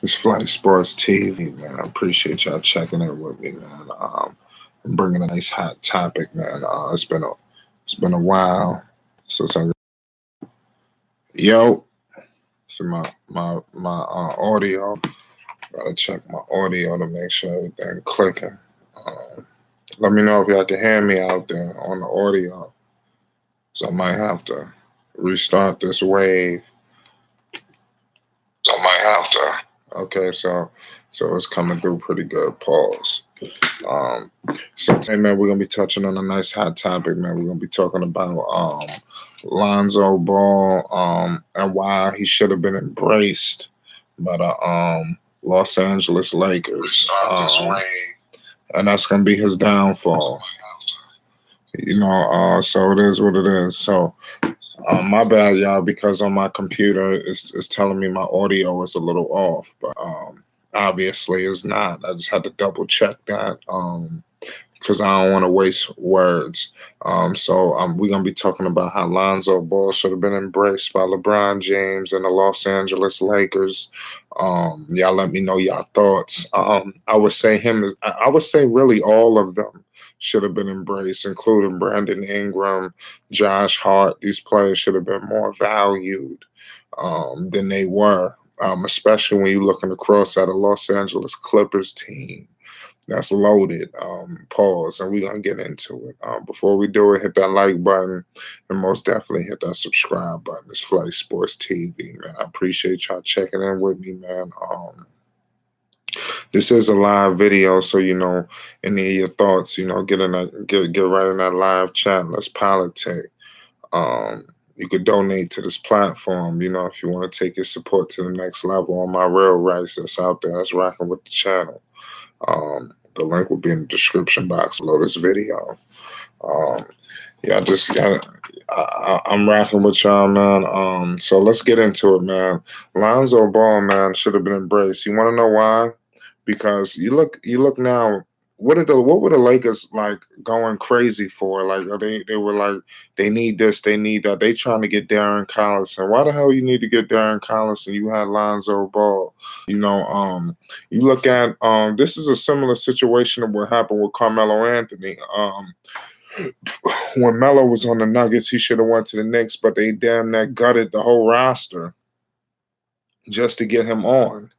It's Flight Sports TV, man. I appreciate y'all checking in with me, man. I'm bringing a nice hot topic, man. It's been a while since I yo. So my audio. Gotta check my audio to make sure everything clicking. Um, Let me know if y'all can hear me out there on the audio. So I might have to restart this wave. So I might have to. Okay, so it's coming through pretty good. Pause. Um, so today, man, we're gonna be touching on a nice hot topic, man. We're gonna be talking about Lonzo Ball, and why he should have been embraced by the Los Angeles Lakers. And that's gonna be his downfall. So it is what it is. So my bad, y'all, because on my computer it's telling me my audio is a little off, but obviously it's not. I just had to double check that because I don't want to waste words. We're gonna be talking about how Lonzo Ball should have been embraced by LeBron James and the Los Angeles Lakers. Y'all let me know y'all thoughts. I would say I would say really all of them should have been embraced, including Brandon Ingram, Josh Hart. These players should have been more valued than they were, especially when you're looking across at a Los Angeles Clippers team that's loaded. Pause, and we're gonna get into it. Before we do it, hit that like button and most definitely hit that subscribe button. It's Flight Sports TV, man. I appreciate y'all checking in with me, man. This is a live video, so any of your thoughts, get in that, get right in that live chat. Let's politic. You could donate to this platform, if you want to take your support to the next level on my real rights that's out there that's rocking with the channel. The link will be in the description box below this video. Yeah, I'm rocking with y'all, man. So let's get into it, man. Lonzo Ball, man, should have been embraced. You want to know why? Because you look now. What were the Lakers like going crazy for? Like they were like they need this, they need that. They trying to get Darren Collison. Why the hell you need to get Darren Collison? You had Lonzo Ball. You look at this is a similar situation to what happened with Carmelo Anthony. When Melo was on the Nuggets, he should have went to the Knicks, but they damn near gutted the whole roster just to get him on.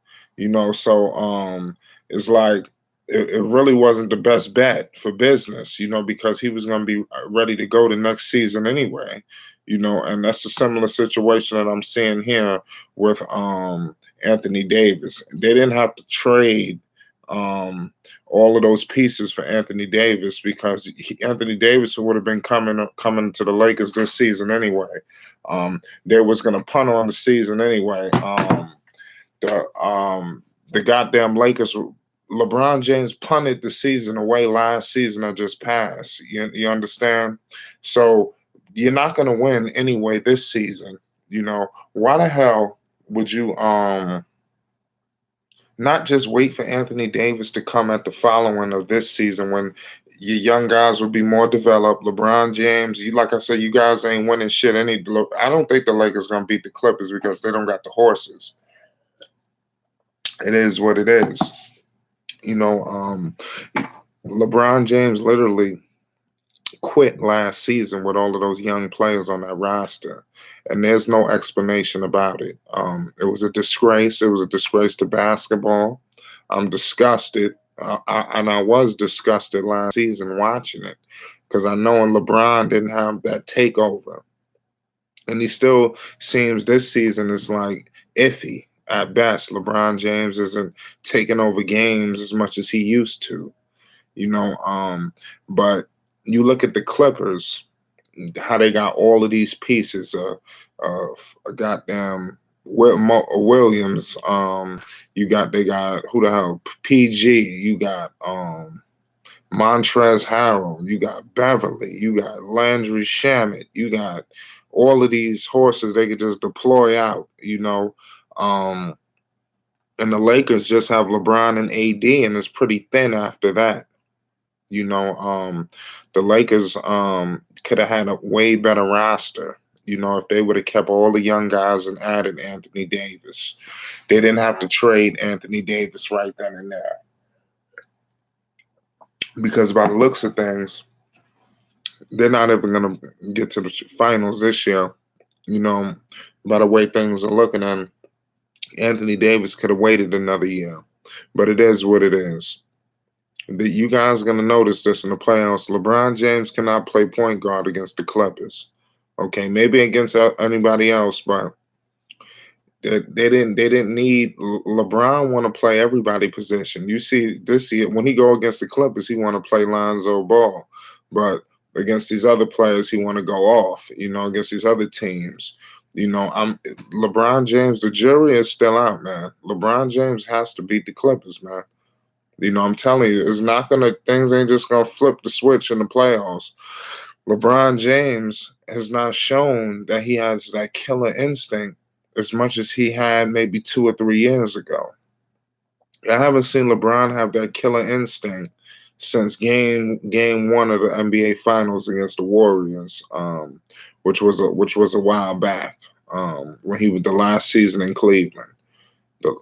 It's like it really wasn't the best bet for business, because he was going to be ready to go the next season anyway. And that's a similar situation that I'm seeing here with Anthony Davis. They didn't have to trade all of those pieces for Anthony Davis because Anthony Davis would have been coming to the Lakers this season anyway. They was going to punt on the season anyway. The goddamn Lakers. LeBron James punted the season away last season that just passed. You understand? So you're not going to win anyway this season. Why the hell would you not just wait for Anthony Davis to come at the following of this season when your young guys would be more developed? LeBron James, like I said, you guys ain't winning shit. I don't think the Lakers gonna beat the Clippers because they don't got the horses. It is what it is. LeBron James literally quit last season with all of those young players on that roster, and there's no explanation about it. It was a disgrace. It was a disgrace to basketball. I'm disgusted, and I was disgusted last season watching it because I know LeBron didn't have that takeover, and he still seems this season is like iffy at best. LeBron James isn't taking over games as much as he used to, but you look at the Clippers, how they got all of these pieces of goddamn Williams. They got who the hell? PG. You got Montrezl Harrell. You got Beverly. You got Landry Shamet. You got all of these horses they could just deploy out. And the Lakers just have LeBron and AD, and it's pretty thin after that. The Lakers could have had a way better roster. If they would have kept all the young guys and added Anthony Davis, they didn't have to trade Anthony Davis right then and there. Because by the looks of things, they're not even going to get to the finals this year. By the way things are looking, and Anthony Davis could have waited another year. But it is what it is. You guys are going to notice this in the playoffs. LeBron James cannot play point guard against the Clippers. Okay, maybe against anybody else, but they didn't need LeBron want to play everybody position. You see this year when he go against the Clippers, he want to play Lonzo Ball, but against these other players, he want to go off. Against these other teams. I'm LeBron James. The jury is still out, man. LeBron James has to beat the Clippers, man. I'm telling you, things ain't just gonna flip the switch in the playoffs. LeBron James has not shown that he has that killer instinct as much as he had maybe 2 or 3 years ago. I haven't seen LeBron have that killer instinct since game one of the NBA Finals against the Warriors, which was a while back, when he was the last season in Cleveland.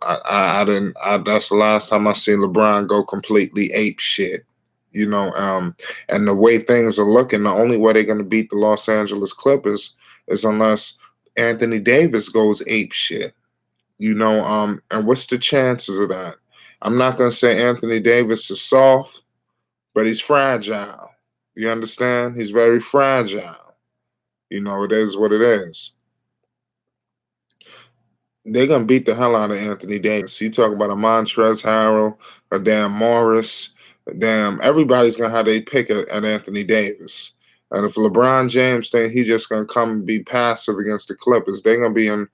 I didn't. That's the last time I seen LeBron go completely ape shit. And the way things are looking, the only way they're going to beat the Los Angeles Clippers is unless Anthony Davis goes ape shit. And what's the chances of that? I'm not going to say Anthony Davis is soft, but he's fragile. You understand? He's very fragile. It is what it is. They're gonna beat the hell out of Anthony Davis. You talk about a Montrezl Harrell, a damn Morris, a damn everybody's gonna have their pick at Anthony Davis. And if LeBron James think he's just gonna come and be passive against the Clippers, they're gonna be in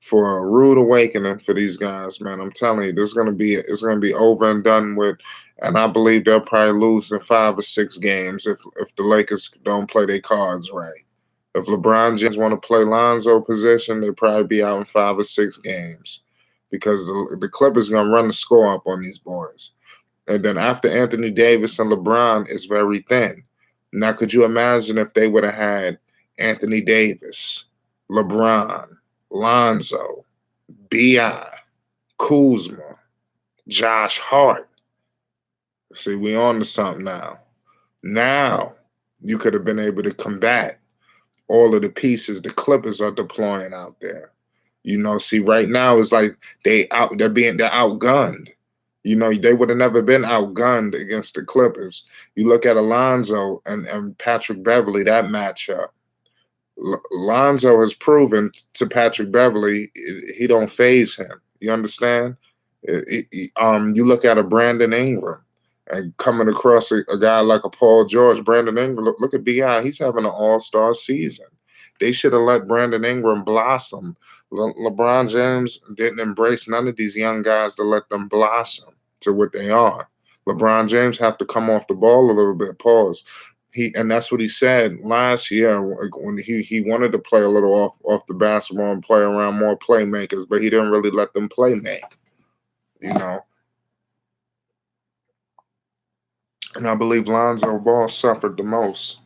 for a rude awakening for these guys, man. I'm telling you, it's gonna be over and done with. And I believe they'll probably lose in 5 or 6 games if the Lakers don't play their cards right. If LeBron James want to play Lonzo position, they'll probably be out in 5 or 6 games because the Clippers going to run the score up on these boys. And then after Anthony Davis and LeBron is very thin. Now, could you imagine if they would have had Anthony Davis, LeBron, Lonzo, B.I., Kuzma, Josh Hart? See, we on to something now. Now, you could have been able to combat all of the pieces the Clippers are deploying out there. See, right now it's like they're outgunned. They would have never been outgunned against the Clippers. You look at Alonzo and Patrick Beverly, that matchup. Lonzo has proven to Patrick Beverly he don't phase him. You understand? You look at a Brandon Ingram and coming across a guy like a Paul George, Brandon Ingram, look at B.I. He's having an all-star season. They should have let Brandon Ingram blossom. LeBron James didn't embrace none of these young guys to let them blossom to what they are. LeBron James have to come off the ball a little bit, pause. And that's what he said last year when he wanted to play a little off the basketball and play around more playmakers, but he didn't really let them play make. And I believe Lonzo Ball suffered the most.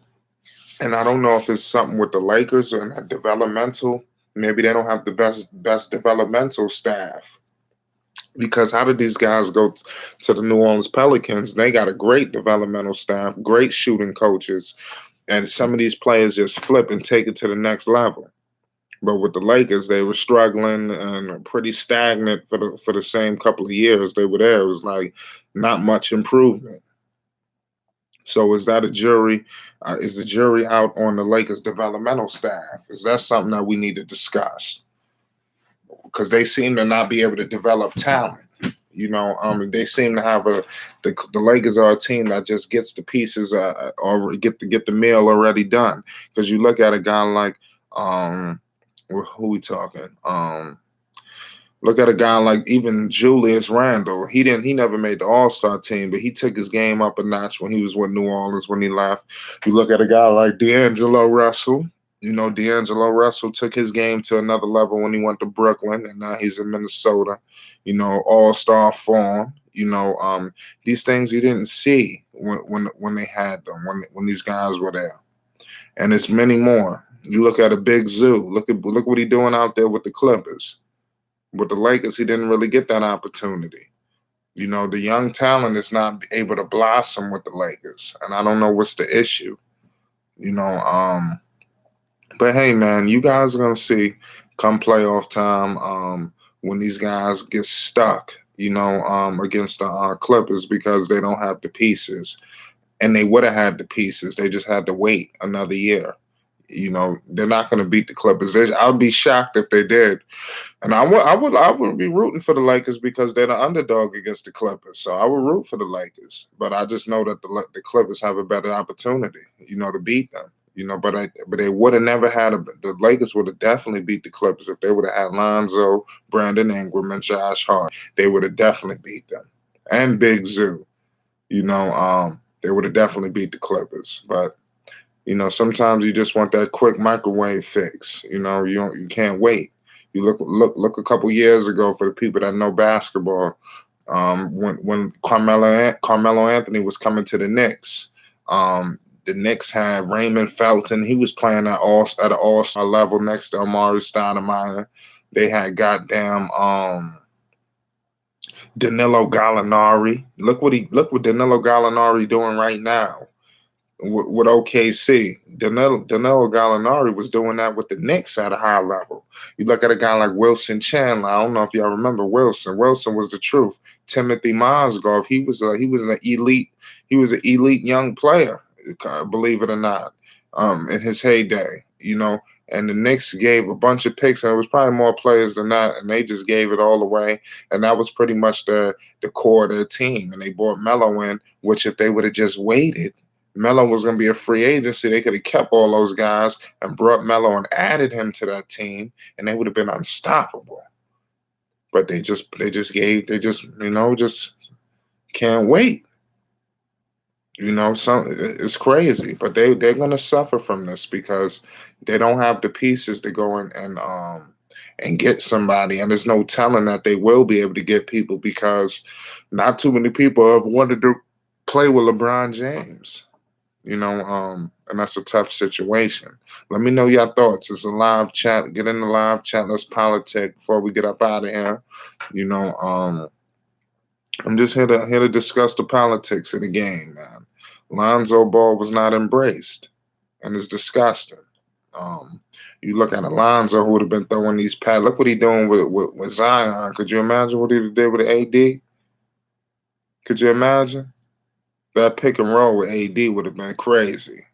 And I don't know if it's something with the Lakers and that developmental. Maybe they don't have the best developmental staff. Because how did these guys go to the New Orleans Pelicans? They got a great developmental staff, great shooting coaches, and some of these players just flip and take it to the next level. But with the Lakers, they were struggling and pretty stagnant for the same couple of years they were there. It was like not much improvement. So is that a jury? Is the jury out on the Lakers developmental staff? Is that something that we need to discuss? Because they seem to not be able to develop talent. They seem to have the Lakers are a team that just gets the pieces or get the meal already done. Because you look at a guy like who we talking? Look at a guy like even Julius Randle. He never made the All-Star team, but he took his game up a notch when he was with New Orleans when he left. You look at a guy like D'Angelo Russell. D'Angelo Russell took his game to another level when he went to Brooklyn, and now he's in Minnesota. All-Star form. These things you didn't see when they had them, when these guys were there. And it's many more. You look at a Big Zoo. Look what he doing out there with the Clippers. With the Lakers, he didn't really get that opportunity. The young talent is not able to blossom with the Lakers, and I don't know what's the issue. You know, um, but hey, man, you guys are gonna see come playoff time when these guys get stuck. Against the Clippers because they don't have the pieces, and they would have had the pieces. They just had to wait another year. They're not going to beat the Clippers. I would be shocked if they did, and I would be rooting for the Lakers because they're the underdog against the Clippers. So I would root for the Lakers, but I just know that the Clippers have a better opportunity, to beat them. But they would have never had the Lakers would have definitely beat the Clippers if they would have had Lonzo, Brandon Ingram, and Josh Hart. They would have definitely beat them, and Big Zoo. They would have definitely beat the Clippers, but. Sometimes you just want that quick microwave fix. You can't wait. You look a couple years ago for the people that know basketball. When Carmelo Anthony was coming to the Knicks, the Knicks had Raymond Felton. He was playing at an all-star level next to Amari Stoudemire. They had goddamn Danilo Gallinari. Look what Danilo Gallinari doing right now. With OKC. Danilo Gallinari was doing that with the Knicks at a high level. You look at a guy like Wilson Chandler. I don't know if y'all remember Wilson. Wilson was the truth. Timothy Mozgov. He was an elite. He was an elite young player. Believe it or not, in his heyday. And the Knicks gave a bunch of picks, and it was probably more players than that, and they just gave it all away. And that was pretty much the core of their team. And they brought Melo in, which if they would have just waited. Melo was going to be a free agency. They could have kept all those guys and brought Melo and added him to that team, and they would have been unstoppable. But they just can't wait. It's crazy, but they're going to suffer from this because they don't have the pieces to go in and get somebody, and there's no telling that they will be able to get people because not too many people have wanted to play with LeBron James. And that's a tough situation. Let me know your thoughts. It's a live chat. Get in the live chat. Let's politic before we get up out of here. I'm just here to discuss the politics of the game, man. Lonzo Ball was not embraced, and it's disgusting. You look at Alonzo, who would have been throwing these pads. Look what he doing with Zion. Could you imagine what he did with AD? Could you imagine? That pick and roll with AD would have been crazy.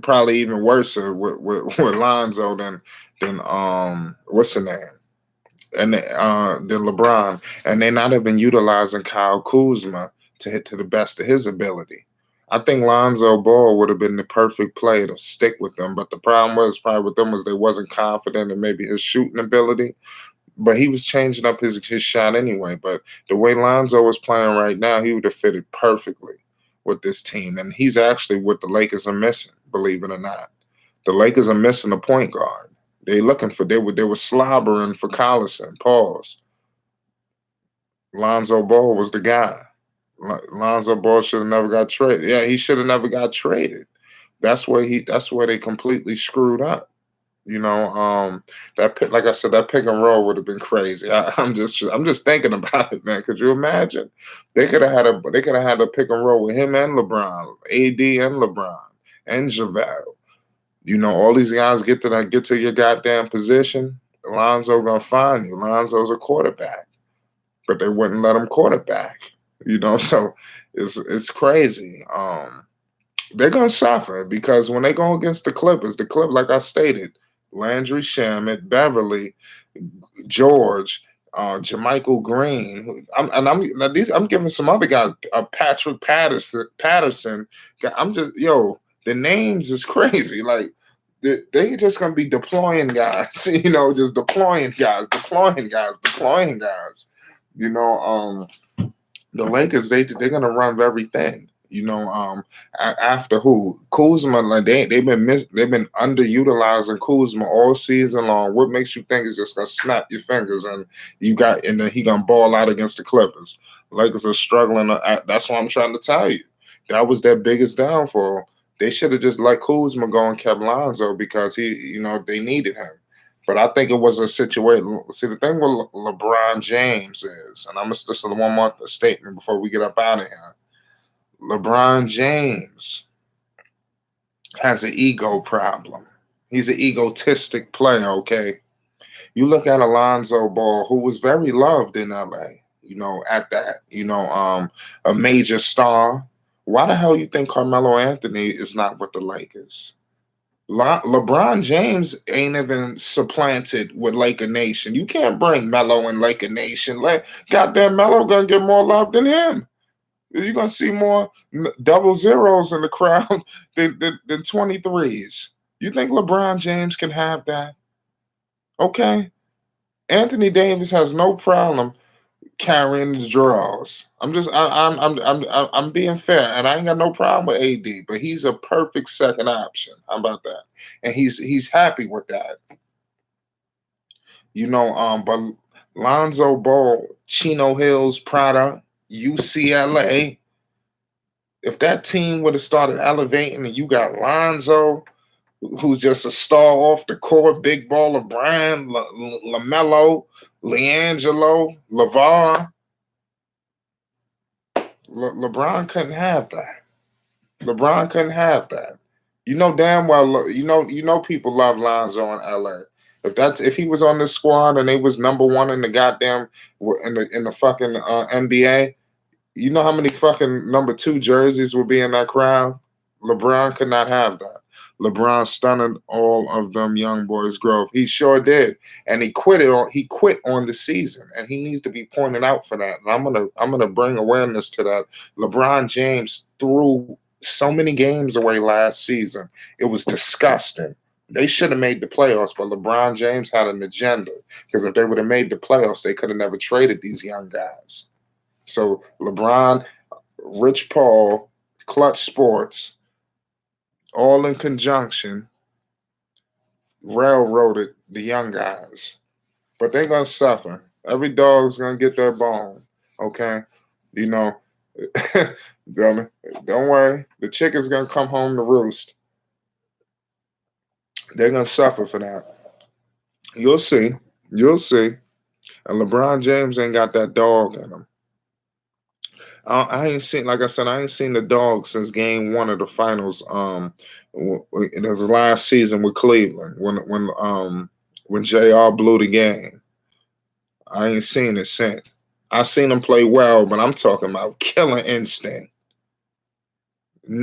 Probably even worse with Lonzo than what's the name? And than LeBron. And they're not even utilizing Kyle Kuzma to hit to the best of his ability. I think Lonzo Ball would have been the perfect player to stick with them. But the problem was probably with them was they wasn't confident in maybe his shooting ability. But he was changing up his shot anyway. But the way Lonzo was playing right now, he would have fitted perfectly with this team. And he's actually what the Lakers are missing, believe it or not. The Lakers are missing a point guard. They were slobbering for Collison. Pause. Lonzo Ball was the guy. Lonzo Ball should have never got traded. Yeah, he should have never got traded. That's where they completely screwed up. Like I said, that pick and roll would have been crazy. I'm just thinking about it, man. Could you imagine? They could have had a pick and roll with him and LeBron, AD and LeBron and JaVale. All these guys get to your goddamn position. Lonzo gonna find you. Lonzo's a quarterback, but they wouldn't let him quarterback. So it's crazy. They're gonna suffer because when they go against the Clippers, like I stated, Landry Shamet, Beverly, George, Jermichael Green. I'm giving some other guys, Patrick Patterson. The names is crazy. Like they just gonna be deploying guys. Just deploying guys. The Lakers, they're gonna run everything. After who Kuzma, like they've been underutilizing Kuzma all season long. What makes you think he's just gonna snap your fingers and then he gonna ball out against the Clippers? Lakers are struggling. That's what I'm trying to tell you. That was their biggest downfall. They should have just let Kuzma go and kept Lonzo because they needed him. But I think it was a situation. See, the thing with LeBron James is, and I'm gonna listen to one more statement before we get up out of here. LeBron James has an ego problem. He's an egotistic player, okay? You look at Alonzo Ball, who was very loved in LA, at that, a major star. Why the hell you think Carmelo Anthony is not with the Lakers? LeBron James ain't even supplanted with Laker Nation. You can't bring Melo in Laker Nation. Like, goddamn, Melo gonna get more love than him. You're gonna see more double zeros in the crowd than 23s. You think LeBron James can have that? Okay. Anthony Davis has no problem carrying his draws. I'm being fair, and I ain't got no problem with AD, but he's a perfect second option. How about that? And he's happy with that. But Lonzo Ball, Chino Hills product, UCLA. If that team would have started elevating and you got Lonzo, who's just a star off the court, big baller Brian, LaMelo, LiAngelo, LeVar, LeBron couldn't have that. LeBron couldn't have that. You know damn well. People love Lonzo in LA. If he was on this squad and they was number one in the goddamn in the fucking NBA, you know how many fucking number two jerseys would be in that crowd? LeBron could not have that. LeBron stunted all of them young boys' growth. He sure did, and he quit on the season, and he needs to be pointed out for that. And I'm gonna bring awareness to that. LeBron James threw so many games away last season. It was disgusting. They should have made the playoffs, but LeBron James had an agenda, because if they would have made the playoffs, they could have never traded these young guys. So LeBron, Rich Paul, Clutch Sports, all in conjunction, railroaded the young guys. But they're going to suffer. Every dog's going to get their bone, okay? Don't worry. The chicken's going to come home to roost. They're going to suffer for that. You'll see. You'll see. And LeBron James ain't got that dog in him. I ain't seen, like I said, I ain't seen the dog since game one of the finals. It was the last season with Cleveland when JR blew the game. I ain't seen it since. I seen him play well, but I'm talking about killer instinct.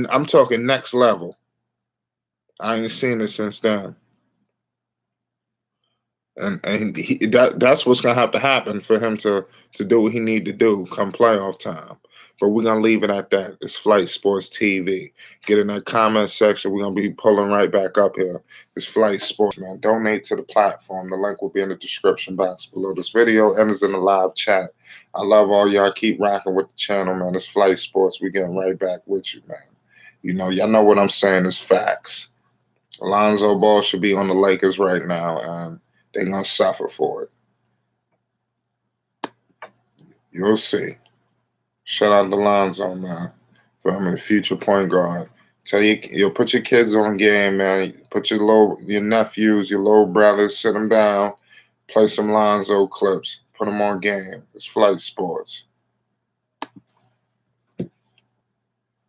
I'm talking next level. I ain't seen it since then. And that's what's gonna have to happen for him to do what he need to do come playoff time. But we're gonna leave it at that. It's Flight Sports TV. Get in that comment section. We're gonna be pulling right back up here. It's Flight Sports, man. Donate to the platform. The link will be in the description box below this video and is in the live chat. I love all y'all. Keep rocking with the channel, man. It's Flight Sports. We getting right back with you, man. Y'all know what I'm saying is facts. Lonzo Ball should be on the Lakers right now, and they're going to suffer for it. You'll see. Shout out to Lonzo, man, for him the future point guard. Tell you'll put your kids on game, man. Put your nephews, your little brothers, sit them down, play some Lonzo clips, put them on game. It's Flight Sports.